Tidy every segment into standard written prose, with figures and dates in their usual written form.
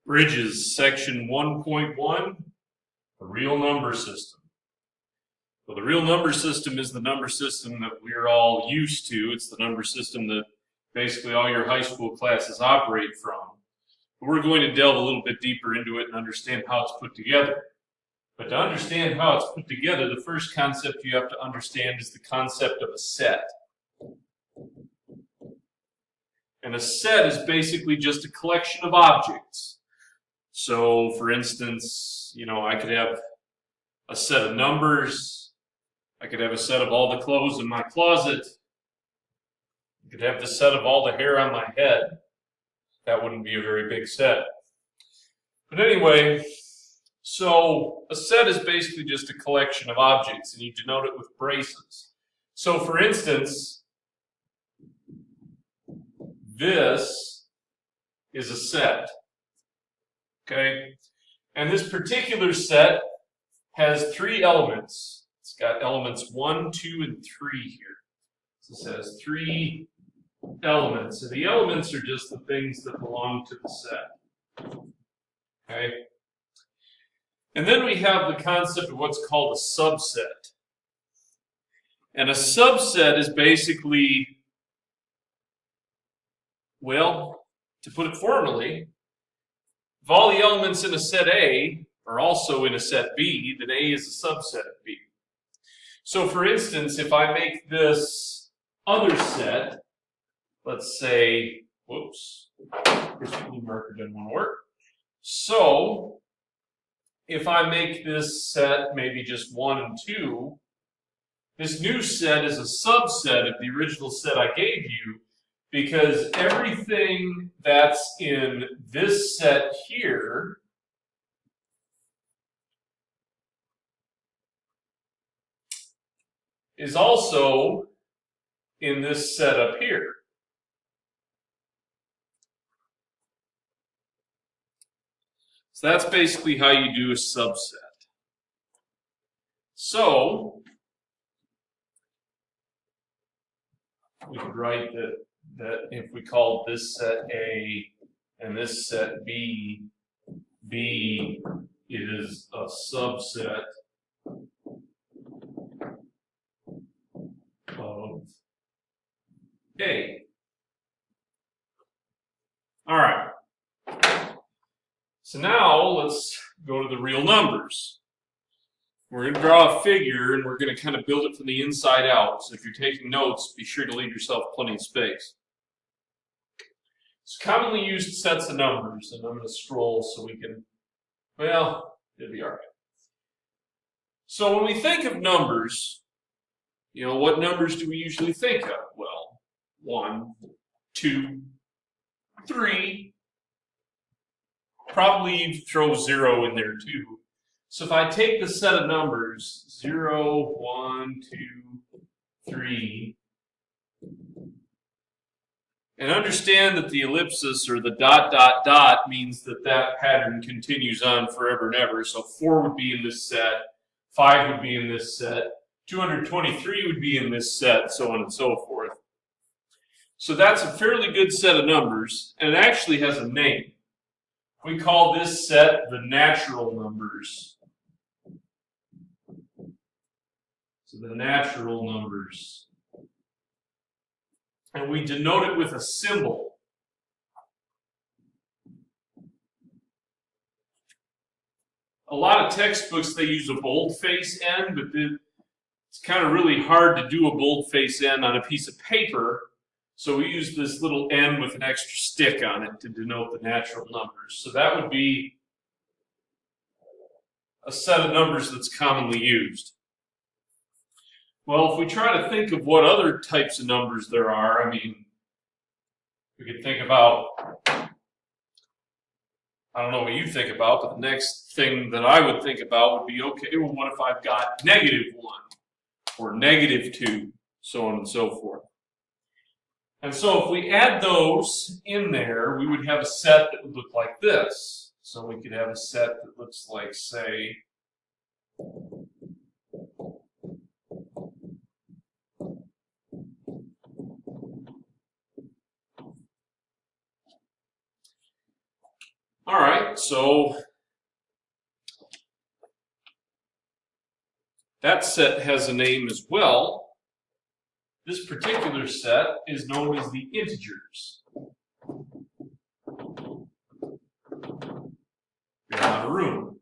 Bridges, section 1.1, the real number system. Well, the real number system is the number system that we're all used to. It's the number system that basically all your high school classes operate from. But we're going to delve a little bit deeper into it and understand how it's put together. But to understand how it's put together, the first concept you have to understand is the concept of a set. And a set is basically just a collection of objects. So, for instance, I could have a set of numbers. I could have a set of all the clothes in my closet. I could have the set of all the hair on my head. That wouldn't be a very big set. But anyway, so a set is basically just a collection of objects, and you denote it with braces. So, for instance, this is a set. Okay? And this particular set has three elements. It's got elements 1, 2, and 3 here. So it has three elements. So the elements are just the things that belong to the set. Okay? And then we have the concept of what's called a subset. And a subset is basically, well, to put it formally, if all the elements in a set A are also in a set B, then A is a subset of B. So for instance, if I make this other set, let's say, whoops, this blue marker didn't want to work. So if I make this set maybe just 1 and 2, this new set is a subset of the original set I gave you, because everything that's in this set here is also in this set up here. So that's basically how you do a subset. So we could write that if we call this set A and this set B, B is a subset of A. All right. So now let's go to the real numbers. We're going to draw a figure, and we're going to kind of build it from the inside out. So if you're taking notes, be sure to leave yourself plenty of space. It's commonly used sets of numbers, and I'm going to scroll so we can, well, it'll be all right. So when we think of numbers, what numbers do we usually think of? Well, 1, 2, 3. Probably you throw 0 in there too. So if I take the set of numbers, 0, 1, 2, 3, and understand that the ellipsis or the dot, dot, dot means that pattern continues on forever and ever. So 4 would be in this set, 5 would be in this set, 223 would be in this set, so on and so forth. So that's a fairly good set of numbers, and it actually has a name. We call this set the natural numbers. So the natural numbers. And we denote it with a symbol. A lot of textbooks, they use a boldface N, but it's kind of really hard to do a boldface N on a piece of paper. So we use this little N with an extra stick on it to denote the natural numbers. So that would be a set of numbers that's commonly used. Well, if we try to think of what other types of numbers there are, we could think about, I don't know what you think about, but the next thing that I would think about would be, okay, well, what if I've got -1 or -2, so on and so forth. And so if we add those in there, we would have a set that would look like this. So we could have a set that looks like, say, all right. right, so that set has a name as well. This particular set is known as the integers. You're out of room.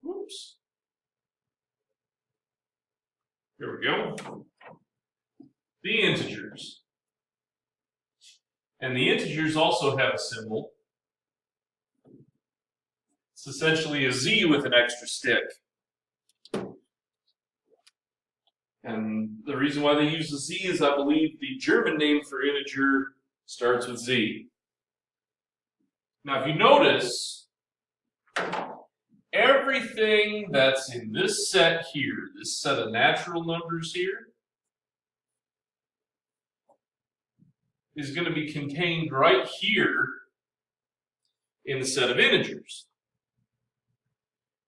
Whoops. Here we go. The integers. And the integers also have a symbol. It's essentially a Z with an extra stick. And the reason why they use a Z is I believe the German name for integer starts with Z. Now if you notice, everything that's in this set here, this set of natural numbers here, is going to be contained right here in the set of integers.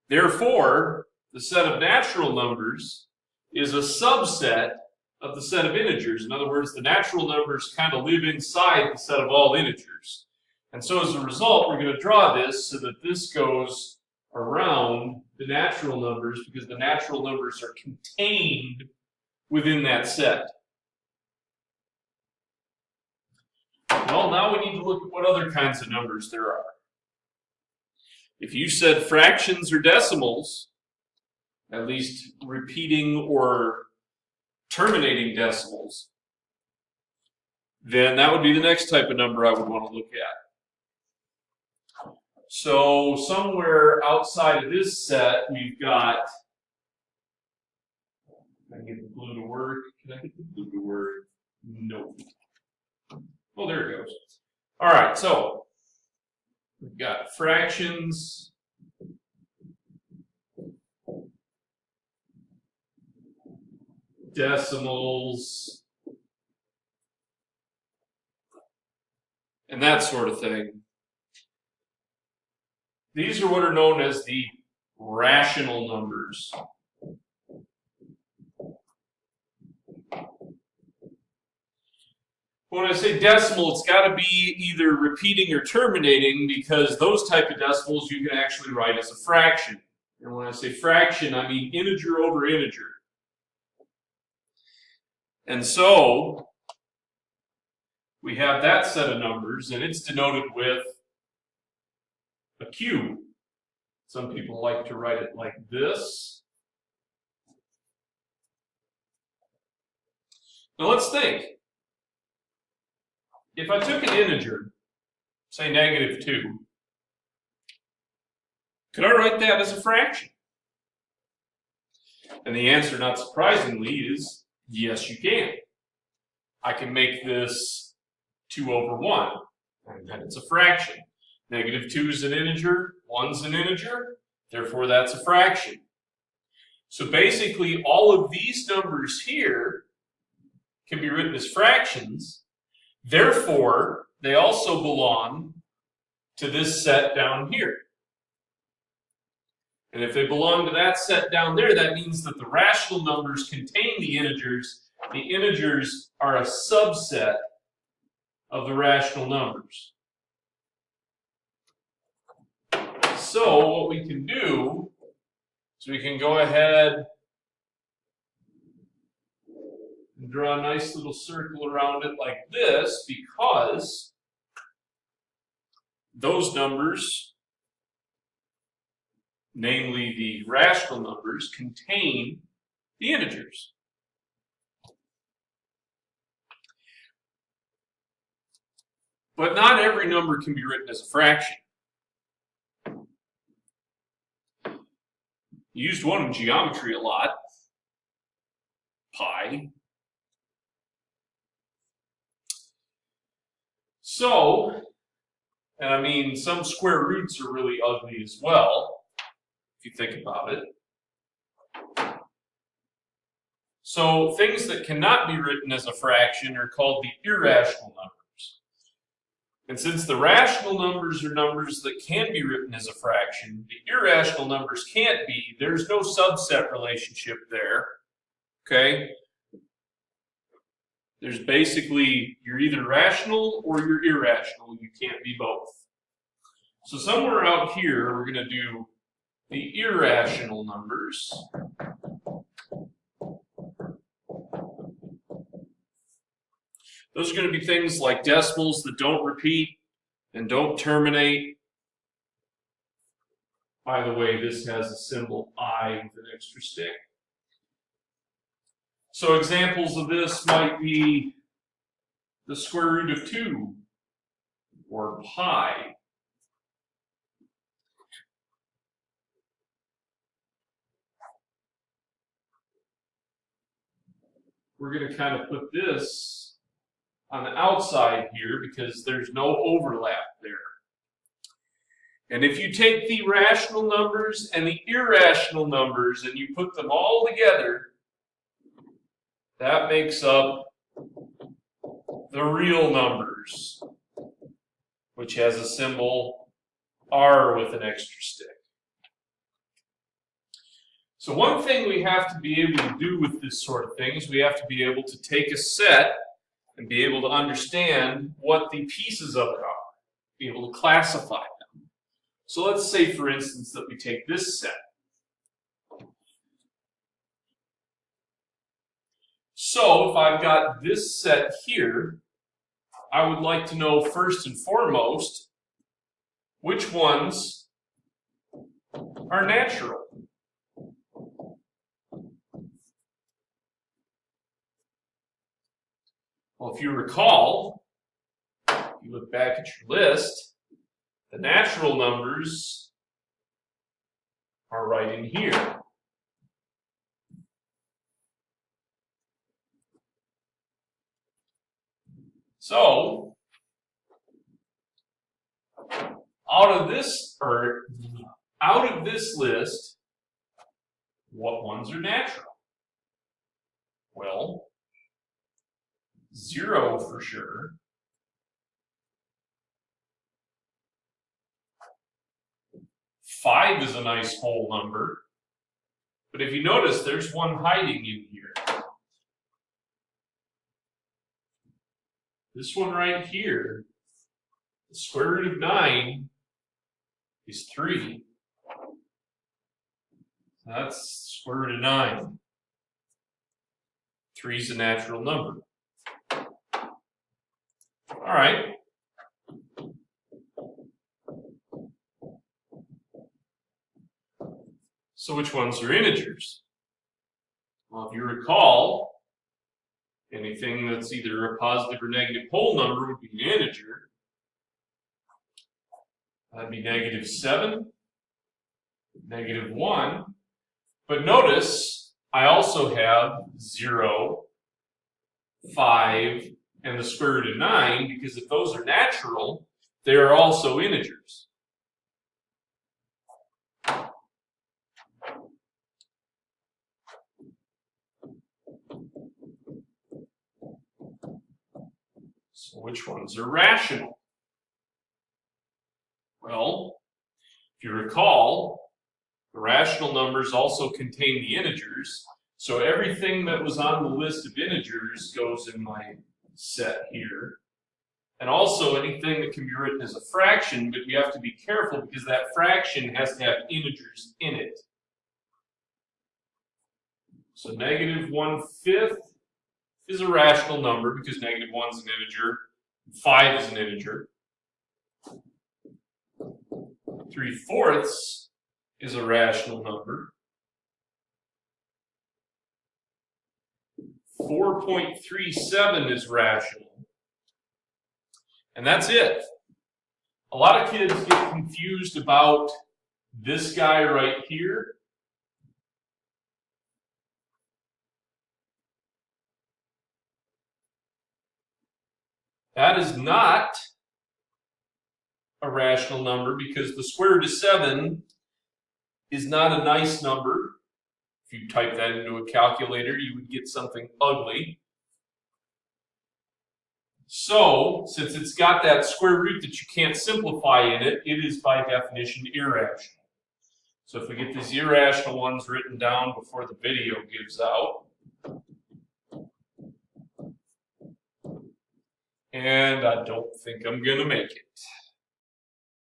Therefore, the set of natural numbers is a subset of the set of integers. In other words, the natural numbers kind of live inside the set of all integers. And so as a result, we're going to draw this so that this goes around the natural numbers because the natural numbers are contained within that set. Well, now we need to look at what other kinds of numbers there are. If you said fractions or decimals, at least repeating or terminating decimals, then that would be the next type of number I would want to look at. So somewhere outside of this set, we've got, can I get the blue to work? Can I get the blue to work? No. Oh, there it goes. All right, so we've got fractions, decimals, and that sort of thing. These are what are known as the rational numbers. When I say decimal, it's got to be either repeating or terminating because those type of decimals you can actually write as a fraction. And when I say fraction, I mean integer over integer. And so we have that set of numbers, and it's denoted with a cube. Some people like to write it like this. Now let's think. If I took an integer, say -2, could I write that as a fraction? And the answer, not surprisingly, is yes, you can. I can make this 2 over 1, and then it's a fraction. -2 is an integer, 1's an integer, therefore that's a fraction. So basically, all of these numbers here can be written as fractions. Therefore, they also belong to this set down here. And if they belong to that set down there, that means that the rational numbers contain the integers. The integers are a subset of the rational numbers. So what we can do is we can go ahead and draw a nice little circle around it like this, because those numbers, namely the rational numbers, contain the integers. But not every number can be written as a fraction. You used one in geometry a lot, pi. So, and I mean, some square roots are really ugly as well, if you think about it. So things that cannot be written as a fraction are called the irrational numbers. And since the rational numbers are numbers that can be written as a fraction, the irrational numbers can't be. There's no subset relationship there, okay? There's basically, you're either rational or you're irrational. You can't be both. So somewhere out here, we're going to do the irrational numbers. Those are going to be things like decimals that don't repeat and don't terminate. By the way, this has a symbol I with an extra stick. So examples of this might be the square root of 2 or pi. We're going to kind of put this on the outside here because there's no overlap there. And if you take the rational numbers and the irrational numbers and you put them all together, that makes up the real numbers, which has a symbol R with an extra stick. So one thing we have to be able to do with this sort of thing is we have to be able to take a set and be able to understand what the pieces of it are, be able to classify them. So let's say, for instance, that we take this set. So if I've got this set here, I would like to know first and foremost which ones are natural. Well, if you recall, if you look back at your list, the natural numbers are right in here. So, out of this list, what ones are natural? Well, 0 for sure. 5 is a nice whole number. But if you notice, there's one hiding in here. This one right here, the square root of 9 is 3. That's square root of 9. 3 is a natural number. All right. So which ones are integers? Well, if you recall, anything that's either a positive or negative whole number would be an integer. That'd be -7, -1. But notice, I also have 0, 5, and the square root of 9, because if those are natural, they are also integers. So which ones are rational? Well, if you recall, the rational numbers also contain the integers, so everything that was on the list of integers goes in my set here. And also anything that can be written as a fraction, but you have to be careful because that fraction has to have integers in it. So -1/5 is a rational number because -1 is an integer, 5 is an integer. 3/4 is a rational number. 4.37 is rational. And that's it. A lot of kids get confused about this guy right here. That is not a rational number because the square root of 7 is not a nice number. If you type that into a calculator, you would get something ugly. So, since it's got that square root that you can't simplify in it, it is by definition irrational. So if we get these irrational ones written down before the video gives out, and I don't think I'm going to make it.